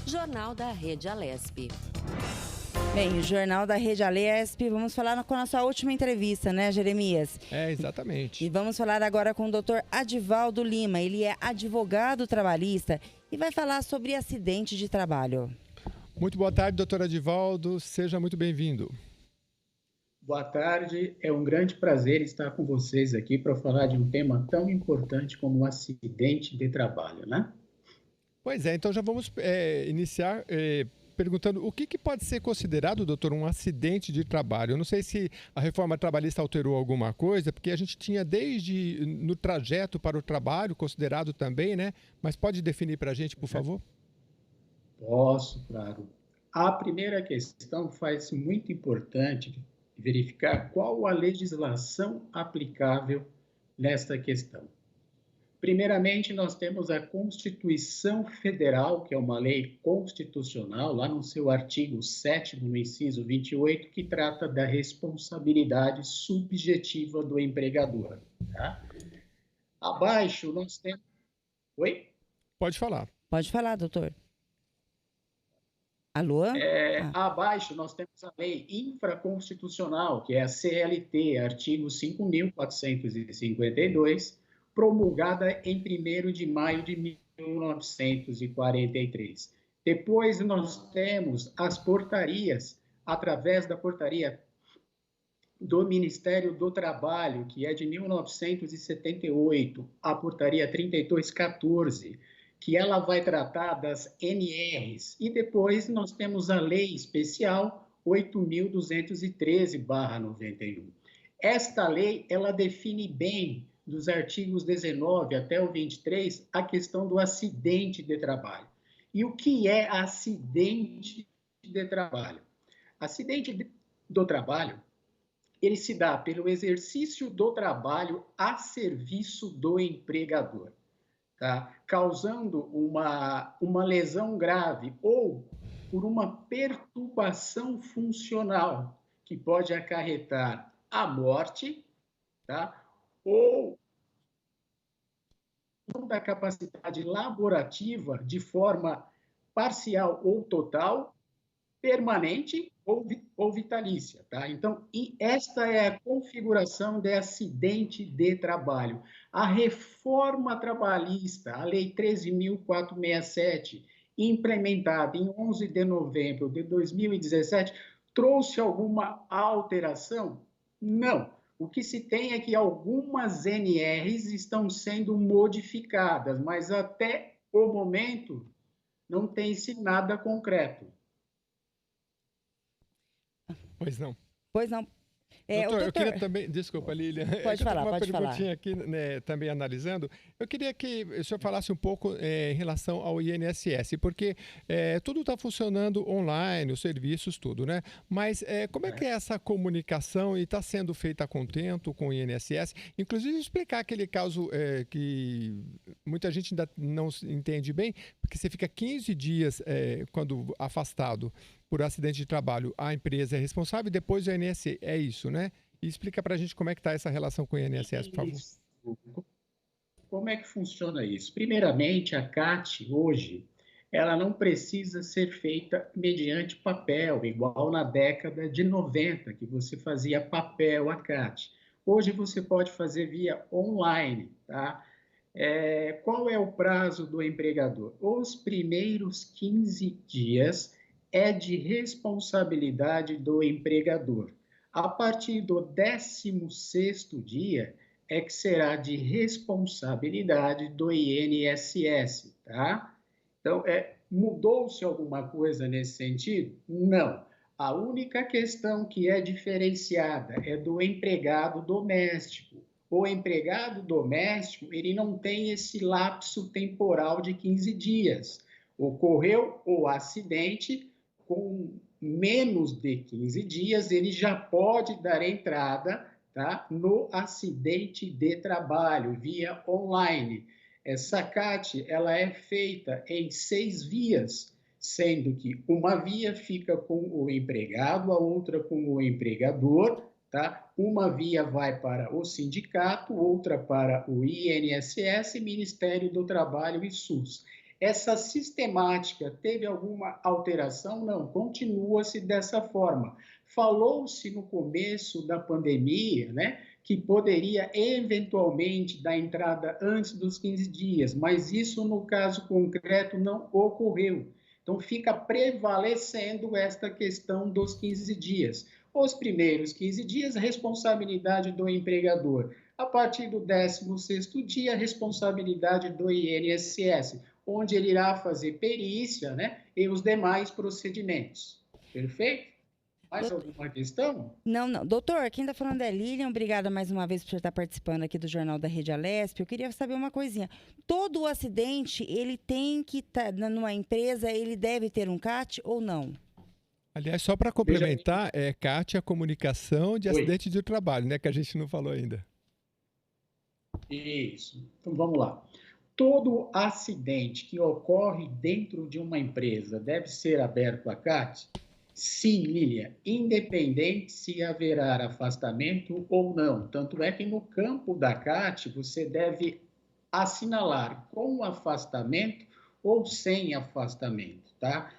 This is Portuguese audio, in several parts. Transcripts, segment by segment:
Jornal da Rede Alesp. Bem, o Jornal da Rede Alesp, vamos falar com a nossa última entrevista, né, Jeremias? Exatamente. E vamos falar agora com o Dr. Adivaldo Lima. Ele é advogado trabalhista e vai falar sobre acidente de trabalho. Muito boa tarde, doutor Adivaldo. Seja muito bem-vindo. Boa tarde. É um grande prazer estar com vocês aqui para falar de um tema tão importante como o acidente de trabalho, né? Pois é, então já vamos iniciar perguntando o que pode ser considerado, doutor, um acidente de trabalho. Eu não sei se a reforma trabalhista alterou alguma coisa, porque a gente tinha desde no trajeto para o trabalho considerado também, né? Mas pode definir para a gente, por favor? Posso, claro. A primeira questão faz-se muito importante verificar qual a legislação aplicável nesta questão. Primeiramente, nós temos a Constituição Federal, que é uma lei constitucional, lá no seu artigo 7º, no inciso 28, que trata da responsabilidade subjetiva do empregador. Tá? Abaixo, nós temos... Oi? Pode falar. Pode falar, doutor. Alô? Abaixo, nós temos a lei infraconstitucional, que é a CLT, artigo 5.452, promulgada em 1º de maio de 1943. Depois nós temos as portarias, através da portaria do Ministério do Trabalho, que é de 1978, a portaria 3214, que ela vai tratar das NRs. E depois nós temos a lei especial 8.213/91. Esta lei, ela define bem, dos artigos 19 até o 23, a questão do acidente de trabalho. E o que é acidente de trabalho? Acidente do trabalho, ele se dá pelo exercício do trabalho a serviço do empregador, tá? Causando uma lesão grave ou por uma perturbação funcional que pode acarretar a morte, tá? Ou da capacidade laborativa de forma parcial ou total, permanente ou vitalícia, tá? Então, esta é a configuração de acidente de trabalho. A reforma trabalhista, a Lei 13.467, implementada em 11 de novembro de 2017, trouxe alguma alteração? Não. O que se tem é que algumas NRs estão sendo modificadas, mas até o momento não tem-se nada concreto. Pois não. Pois não. Doutor, eu queria também... Desculpa, Lilian. Pode falar, uma pode falar. perguntinha aqui, né, também analisando. Eu queria que o senhor falasse um pouco em relação ao INSS, porque tudo está funcionando online, os serviços, tudo, né? Mas como é que é essa comunicação e está sendo feita a contento com o INSS? Inclusive, explicar aquele caso que muita gente ainda não entende bem, porque você fica 15 dias quando afastado por acidente de trabalho, a empresa é responsável e depois o INSS. É isso, né? E explica para a gente como é que está essa relação com o INSS, por favor. Como é que funciona isso? Primeiramente, a CAT, hoje, ela não precisa ser feita mediante papel, igual na década de 90, que você fazia papel a CAT. Hoje você pode fazer via online, tá? Qual é o prazo do empregador? Os primeiros 15 dias é de responsabilidade do empregador. A partir do 16º dia é que será de responsabilidade do INSS, tá? Então, mudou-se alguma coisa nesse sentido? Não. A única questão que é diferenciada é do empregado doméstico. O empregado doméstico, ele não tem esse lapso temporal de 15 dias. Ocorreu o acidente, com menos de 15 dias, ele já pode dar entrada, tá, no acidente de trabalho, via online. Essa CAT, ela é feita em 6 vias, sendo que uma via fica com o empregado, a outra com o empregador, tá? Uma via vai para o sindicato, outra para o INSS, Ministério do Trabalho e SUS. Essa sistemática teve alguma alteração? Não, continua-se dessa forma. Falou-se no começo da pandemia, né, que poderia eventualmente dar entrada antes dos 15 dias, mas isso no caso concreto não ocorreu. Então fica prevalecendo esta questão dos 15 dias. Os primeiros 15 dias, responsabilidade do empregador. A partir do 16º dia, responsabilidade do INSS, onde ele irá fazer perícia, né, e os demais procedimentos. Perfeito? Mais alguma questão? Não, não. Doutor, quem está falando é Lilian. Obrigada mais uma vez por você estar participando aqui do Jornal da Rede Alesp. Eu queria saber uma coisinha. Todo acidente, ele tem que estar numa empresa, ele deve ter um CAT ou não? Aliás, só para complementar, CAT é a comunicação de acidente de trabalho, né? Que a gente não falou ainda. Isso. Então, vamos lá. Todo acidente que ocorre dentro de uma empresa deve ser aberto a CAT? Sim, Lilian, independente se haverá afastamento ou não. Tanto é que no campo da CAT você deve assinalar com afastamento ou sem afastamento, tá?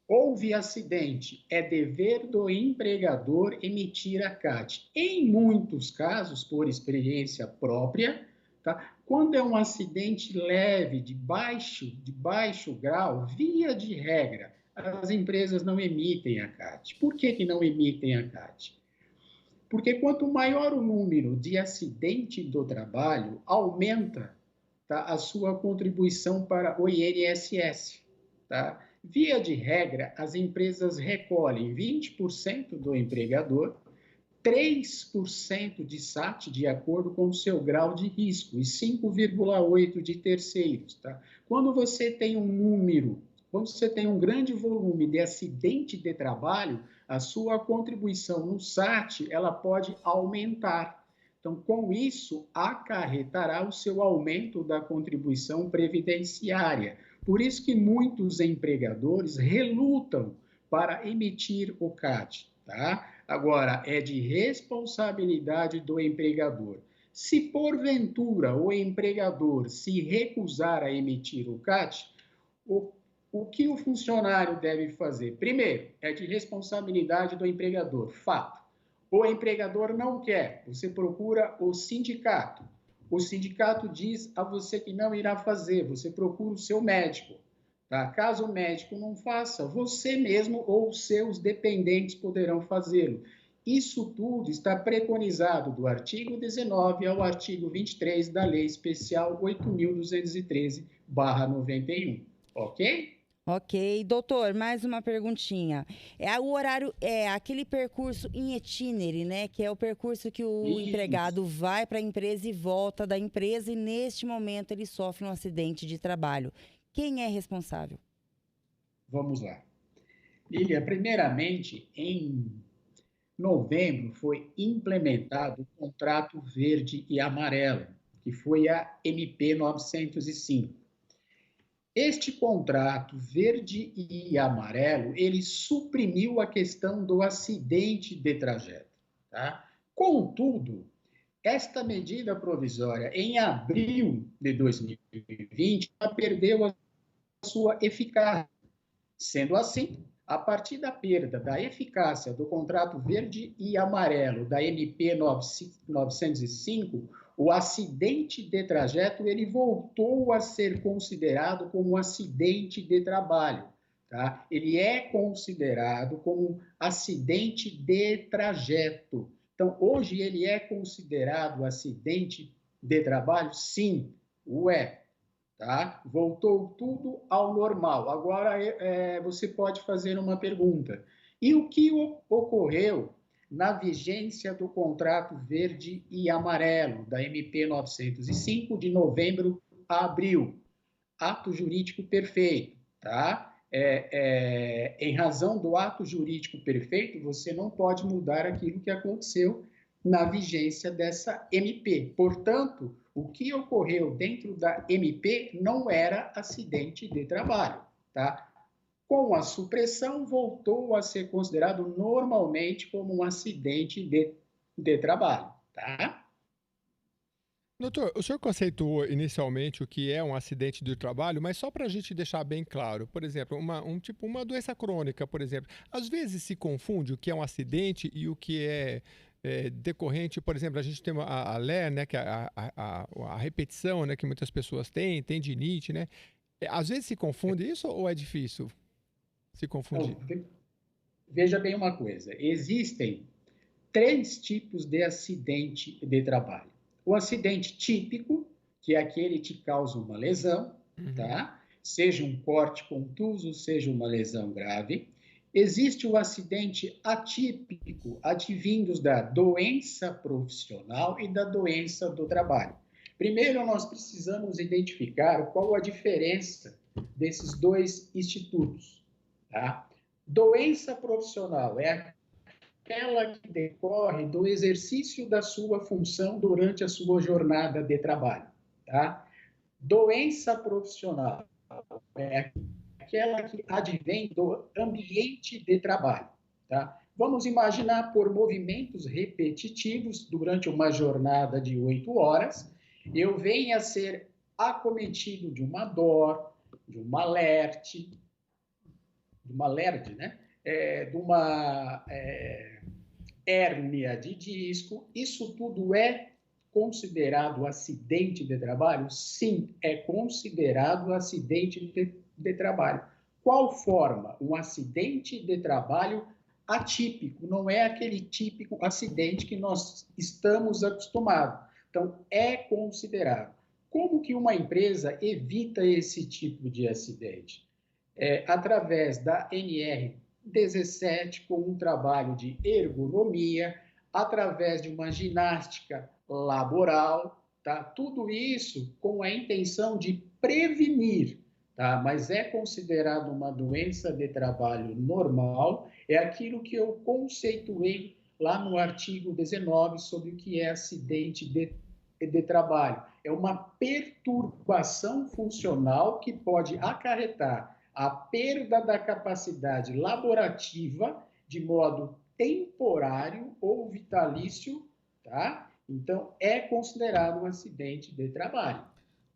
Houve acidente, é dever do empregador emitir a CAT. Em muitos casos, por experiência própria, tá? Quando é um acidente leve, de baixo grau, via de regra, as empresas não emitem a CAT. Por que não emitem a CAT? Porque quanto maior o número de acidente do trabalho, aumenta, tá, a sua contribuição para o INSS. Tá? Via de regra, as empresas recolhem 20% do empregador, 3% de SAT, de acordo com o seu grau de risco, e 5,8% de terceiros. Tá? Quando você tem um grande volume de acidente de trabalho, a sua contribuição no SAT ela pode aumentar. Então, com isso, acarretará o seu aumento da contribuição previdenciária. Por isso que muitos empregadores relutam para emitir o CAT. Tá? Agora, é de responsabilidade do empregador. Se, porventura, o empregador se recusar a emitir o CAT, o que o funcionário deve fazer? Primeiro, é de responsabilidade do empregador, fato. O empregador não quer, você procura o sindicato. O sindicato diz a você que não irá fazer, você procura o seu médico. Tá? Caso o médico não faça, você mesmo ou seus dependentes poderão fazê-lo. Isso tudo está preconizado do artigo 19 ao artigo 23 da Lei Especial 8.213/91. Ok? Ok. Doutor, mais uma perguntinha. O horário é aquele percurso in itinere, né? Que é o percurso que o empregado vai para a empresa e volta da empresa e neste momento ele sofre um acidente de trabalho. Quem é responsável? Vamos lá. Lilian, primeiramente, em novembro foi implementado o contrato verde e amarelo, que foi a MP 905. Este contrato verde e amarelo, ele suprimiu a questão do acidente de trajeto. Tá? Contudo, esta medida provisória, em abril de 2020, ela perdeu a sua eficácia. Sendo assim, a partir da perda da eficácia do contrato verde e amarelo da MP 905, o acidente de trajeto ele voltou a ser considerado como um acidente de trabalho. Tá? Ele é considerado como acidente de trajeto. Então, hoje ele é considerado acidente de trabalho? Sim, o é. Tá? Voltou tudo ao normal. Agora você pode fazer uma pergunta. E o que ocorreu na vigência do contrato verde e amarelo da MP 905 de novembro a abril? Ato jurídico perfeito. Tá? Em razão do ato jurídico perfeito, você não pode mudar aquilo que aconteceu na vigência dessa MP. Portanto, o que ocorreu dentro da MP não era acidente de trabalho, tá? Com a supressão, voltou a ser considerado normalmente como um acidente de trabalho, tá? Doutor, o senhor conceituou inicialmente o que é um acidente do trabalho, mas só para a gente deixar bem claro, por exemplo, uma doença crônica, por exemplo, às vezes se confunde o que é um acidente e o que é decorrente, por exemplo, a gente tem a LER, né, que é a repetição, né, que muitas pessoas têm, tendinite, né? Às vezes se confunde isso ou é difícil se Então, confundir? veja bem uma coisa: existem três tipos de acidente de trabalho. O acidente típico, que é aquele que causa uma lesão, Uhum. tá? Seja um corte contuso, seja uma lesão grave. Existe o acidente atípico, advindos da doença profissional e da doença do trabalho. Primeiro, nós precisamos identificar qual a diferença desses dois institutos, tá? Doença profissional é aquela que decorre do exercício da sua função durante a sua jornada de trabalho, tá? Doença profissional é aquela que advém do ambiente de trabalho, tá? Vamos imaginar por movimentos repetitivos durante uma jornada de 8 horas, eu venha a ser acometido de uma dor, de uma LERD, né? De uma hérnia de disco, isso tudo é considerado acidente de trabalho? Sim, é considerado acidente de trabalho. Qual forma? Um acidente de trabalho atípico, não é aquele típico acidente que nós estamos acostumados. Então, é considerado. Como que uma empresa evita esse tipo de acidente? Através da NR17, com um trabalho de ergonomia, através de uma ginástica laboral, tá? Tudo isso com a intenção de prevenir, tá? Mas é considerado uma doença de trabalho normal, é aquilo que eu conceituei lá no artigo 19 sobre o que é acidente de trabalho. É uma perturbação funcional que pode acarretar a perda da capacidade laborativa de modo temporário ou vitalício, tá? Então, é considerado um acidente de trabalho.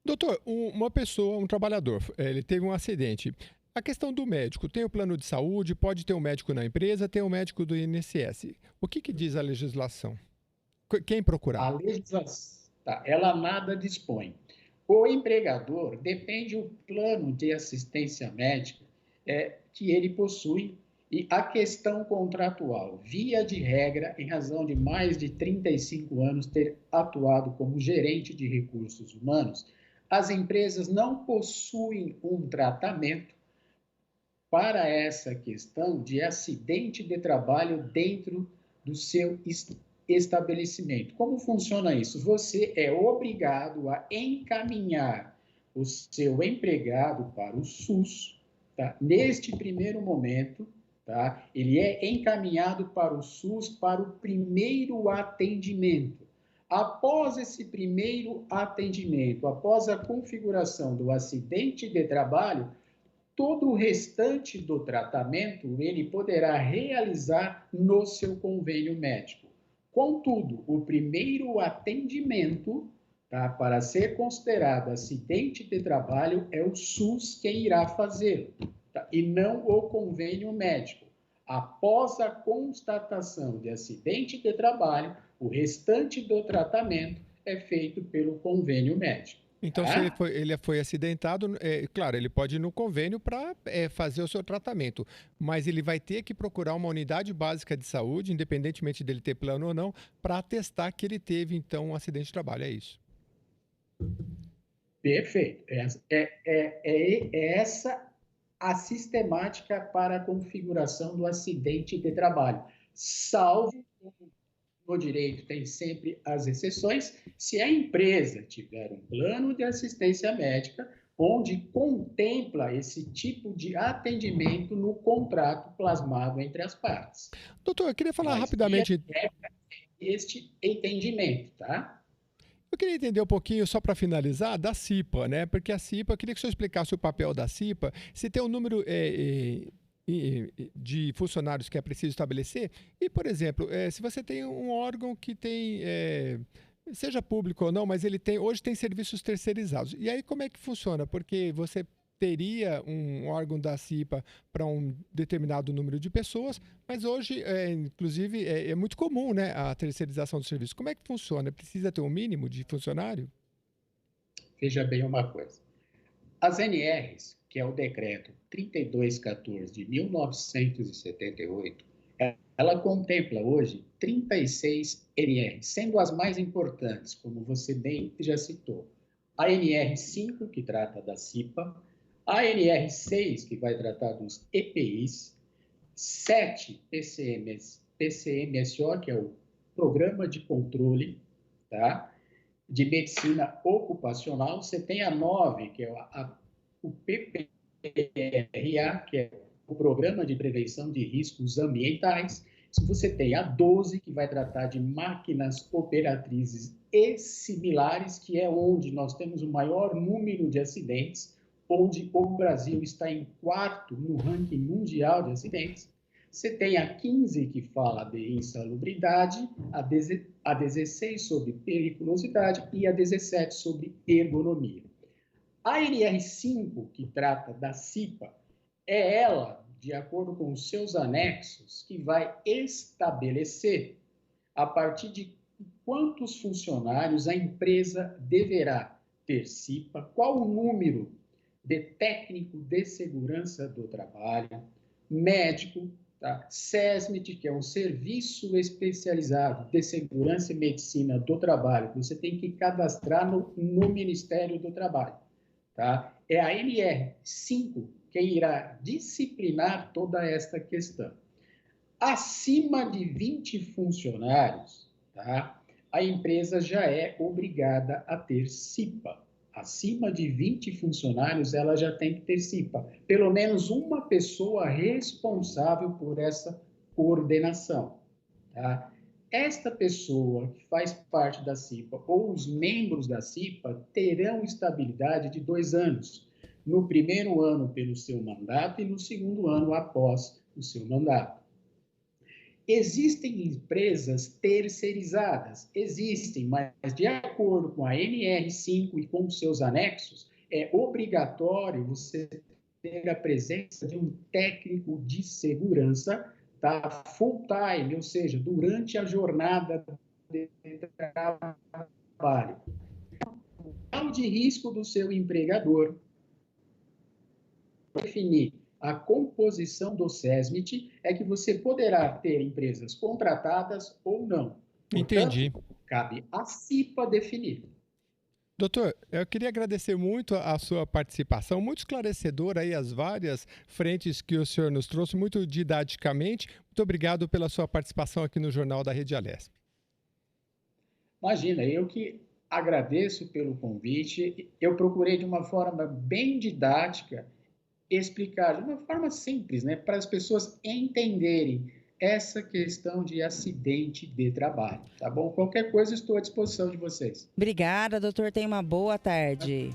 Doutor, uma pessoa, um trabalhador, ele teve um acidente. A questão do médico, tem o plano de saúde, pode ter um médico na empresa, tem um médico do INSS. O que diz a legislação? Quem procurar? A legislação, tá, ela nada dispõe. O empregador depende do plano de assistência médica que ele possui e a questão contratual, via de regra, em razão de mais de 35 anos ter atuado como gerente de recursos humanos, as empresas não possuem um tratamento para essa questão de acidente de trabalho dentro do seu estabelecimento. Como funciona isso? Você é obrigado a encaminhar o seu empregado para o SUS, tá? Neste primeiro momento, tá? Ele é encaminhado para o SUS para o primeiro atendimento. Após esse primeiro atendimento, após a configuração do acidente de trabalho, todo o restante do tratamento ele poderá realizar no seu convênio médico. Contudo, o primeiro atendimento, tá, para ser considerado acidente de trabalho é o SUS quem irá fazê-lo, tá, e não o convênio médico. Após a constatação de acidente de trabalho, o restante do tratamento é feito pelo convênio médico. Então, se Tá? ele foi acidentado, claro, ele pode ir no convênio para fazer o seu tratamento, mas ele vai ter que procurar uma unidade básica de saúde, independentemente dele ter plano ou não, para atestar que ele teve, então, um acidente de trabalho. É isso. Perfeito. É essa a sistemática para a configuração do acidente de trabalho. Salvo no direito tem sempre as exceções, se a empresa tiver um plano de assistência médica onde contempla esse tipo de atendimento no contrato plasmado entre as partes. Doutor, eu queria falar Mas via rapidamente. este entendimento, tá? Eu queria entender um pouquinho, só para finalizar, da CIPA, né? Porque a CIPA, eu queria que o senhor explicasse o papel da CIPA, se tem um número de funcionários que é preciso estabelecer, e, por exemplo, se você tem um órgão que tem seja público ou não, mas ele hoje tem serviços terceirizados. E aí como é que funciona? Porque você teria um órgão da CIPA para um determinado número de pessoas, mas hoje, inclusive, é muito comum, né, a terceirização do serviço. Como é que funciona? Precisa ter um mínimo de funcionário? Veja bem uma coisa. As NRs, que é o decreto 3214 de 1978, ela contempla hoje 36 NRs, sendo as mais importantes, como você bem já citou, a NR5, que trata da CIPA, a NR6, que vai tratar dos EPIs, 7 PCMSO, que é o Programa de Controle, tá? De Medicina Ocupacional. Você tem a 9, que é o PPRA, que é o Programa de Prevenção de Riscos Ambientais. Você tem a 12, que vai tratar de máquinas operatrizes e similares, que é onde nós temos o maior número de acidentes, onde o Brasil está em quarto no ranking mundial de acidentes. Você tem a 15, que fala de insalubridade, a 16 sobre periculosidade e a 17 sobre ergonomia. A NR5, que trata da CIPA, é ela, de acordo com os seus anexos, que vai estabelecer a partir de quantos funcionários a empresa deverá ter CIPA, qual o número de técnico de segurança do trabalho, médico, tá? SESMIT, que é um serviço especializado de segurança e medicina do trabalho, que você tem que cadastrar no Ministério do Trabalho. Tá? É a NR5 que irá disciplinar toda esta questão. Acima de 20 funcionários, tá? A empresa já é obrigada a ter CIPA. Acima de 20 funcionários, ela já tem que ter CIPA. Pelo menos uma pessoa responsável por essa coordenação. Tá? Esta pessoa que faz parte da CIPA ou os membros da CIPA terão estabilidade de 2 anos. No primeiro ano pelo seu mandato e no segundo ano após o seu mandato. Existem empresas terceirizadas? Existem, mas de acordo com a NR5 e com seus anexos, é obrigatório você ter a presença de um técnico de segurança, tá? Full time, ou seja, durante a jornada de trabalho. O grau de risco do seu empregador, definir a composição do SESMIT, é que você poderá ter empresas contratadas ou não. Portanto, Entendi. cabe à CIPA definir. Doutor, eu queria agradecer muito a sua participação, muito esclarecedora aí as várias frentes que o senhor nos trouxe, muito didaticamente. Muito obrigado pela sua participação aqui no Jornal da Rede Alesp. Imagina, eu que agradeço pelo convite. Eu procurei de uma forma bem didática explicar de uma forma simples, né, para as pessoas entenderem essa questão de acidente de trabalho, tá bom? Qualquer coisa, estou à disposição de vocês. Obrigada, doutor. Tenha uma boa tarde.